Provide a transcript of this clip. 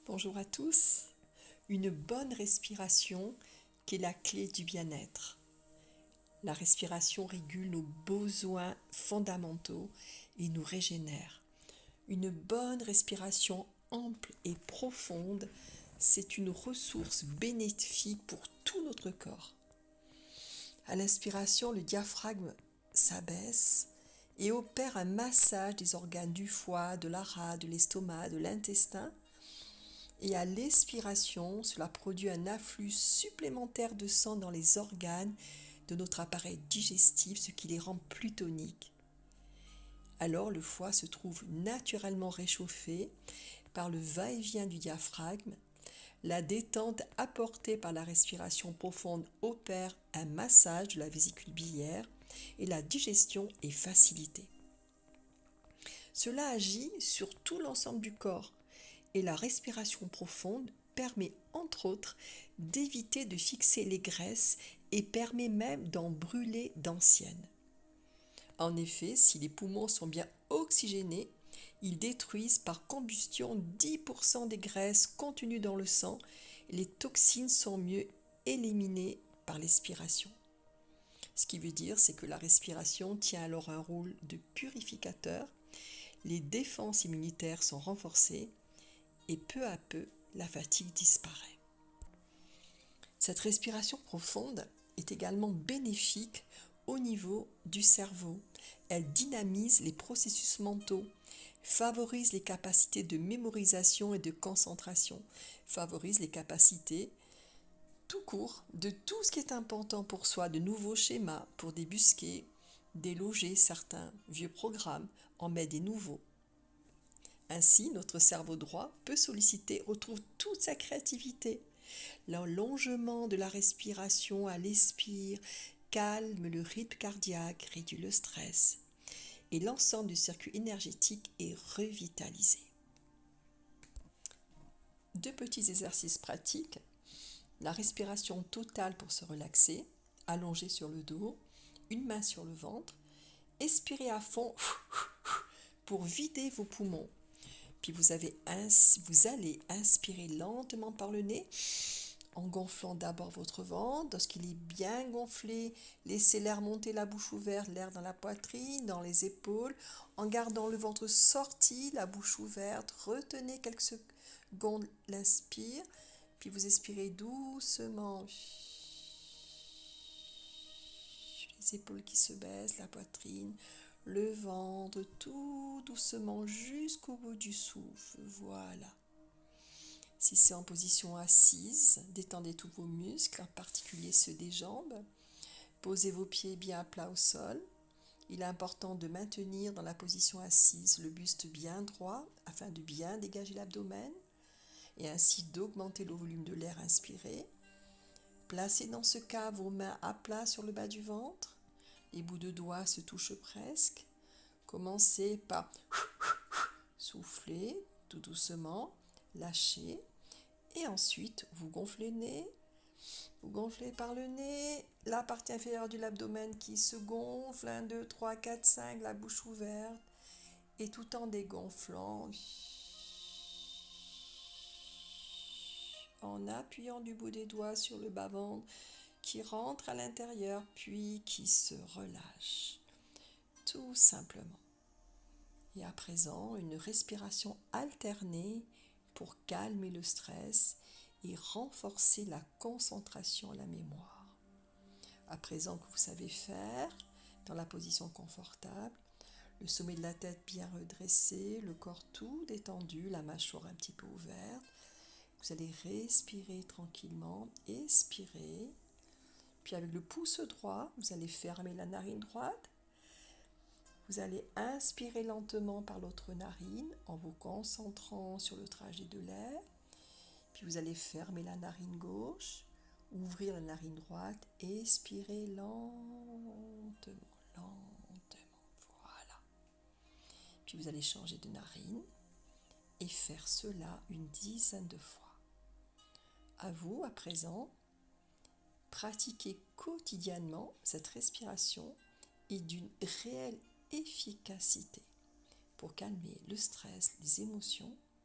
Bonjour à tous. Une bonne respiration qui est la clé du bien-être. La respiration régule nos besoins fondamentaux et nous régénère. Une bonne respiration ample et profonde, c'est une ressource bénéfique pour tout notre corps. À l'inspiration, le diaphragme s'abaisse et opère un massage des organes du foie, de la rate, de l'estomac, de l'intestin. Et à l'expiration, cela produit un afflux supplémentaire de sang dans les organes de notre appareil digestif, ce qui les rend plus toniques. Alors le foie se trouve naturellement réchauffé par le va-et-vient du diaphragme. La détente apportée par la respiration profonde opère un massage de la vésicule biliaire et la digestion est facilitée. Cela agit sur tout l'ensemble du corps. Et la respiration profonde permet entre autres d'éviter de fixer les graisses et permet même d'en brûler d'anciennes. En effet, si les poumons sont bien oxygénés, ils détruisent par combustion 10% des graisses contenues dans le sang et les toxines sont mieux éliminées par l'expiration. Ce qui veut dire, c'est que la respiration tient alors un rôle de purificateur, les défenses immunitaires sont renforcées, et peu à peu, la fatigue disparaît. Cette respiration profonde est également bénéfique au niveau du cerveau. Elle dynamise les processus mentaux, favorise les capacités de mémorisation et de concentration, favorise les capacités tout court de tout ce qui est important pour soi, de nouveaux schémas pour débusquer, déloger certains vieux programmes, en mettre des nouveaux. Ainsi, notre cerveau droit peut solliciter, retrouve toute sa créativité. L'allongement de la respiration à l'expire calme le rythme cardiaque, réduit le stress et l'ensemble du circuit énergétique est revitalisé. Deux petits exercices pratiques. La respiration totale pour se relaxer, allongé sur le dos, une main sur le ventre. Expirez à fond pour vider vos poumons. Puis vous allez inspirer lentement par le nez en gonflant d'abord votre ventre. Lorsqu'il est bien gonflé, laissez l'air monter la bouche ouverte, l'air dans la poitrine, dans les épaules, en gardant le ventre sorti, la bouche ouverte. Retenez quelques secondes l'inspire, puis vous expirez doucement. Les épaules qui se baissent, la poitrine, le ventre, tout doucement jusqu'au bout du souffle. Voilà. Si c'est en position assise, détendez tous vos muscles, en particulier ceux des jambes. Posez vos pieds bien à plat au sol. Il est important de maintenir dans la position assise le buste bien droit afin de bien dégager l'abdomen et ainsi d'augmenter le volume de l'air inspiré. Placez dans ce cas vos mains à plat sur le bas du ventre. Les bouts de doigts se touchent presque. Commencez par souffler tout doucement, lâchez. Et ensuite, vous gonflez le nez. Vous gonflez par le nez la partie inférieure de l'abdomen qui se gonfle. 1, 2, 3, 4, 5, la bouche ouverte. Et tout en dégonflant, en appuyant du bout des doigts sur le bas-ventre qui rentre à l'intérieur, puis qui se relâche. Tout simplement. Et à présent, une respiration alternée pour calmer le stress et renforcer la concentration et la mémoire. À présent que vous savez faire, dans la position confortable, le sommet de la tête bien redressé, le corps tout détendu, la mâchoire un petit peu ouverte. Vous allez respirer tranquillement, expirer. Puis avec le pouce droit, vous allez fermer la narine droite. Vous allez inspirer lentement par l'autre narine en vous concentrant sur le trajet de l'air. Puis vous allez fermer la narine gauche, ouvrir la narine droite, expirer lentement, lentement. Voilà. Puis vous allez changer de narine et faire cela une dizaine de fois. À vous, à présent, pratiquez quotidiennement cette respiration et d'une réelle efficacité pour calmer le stress, les émotions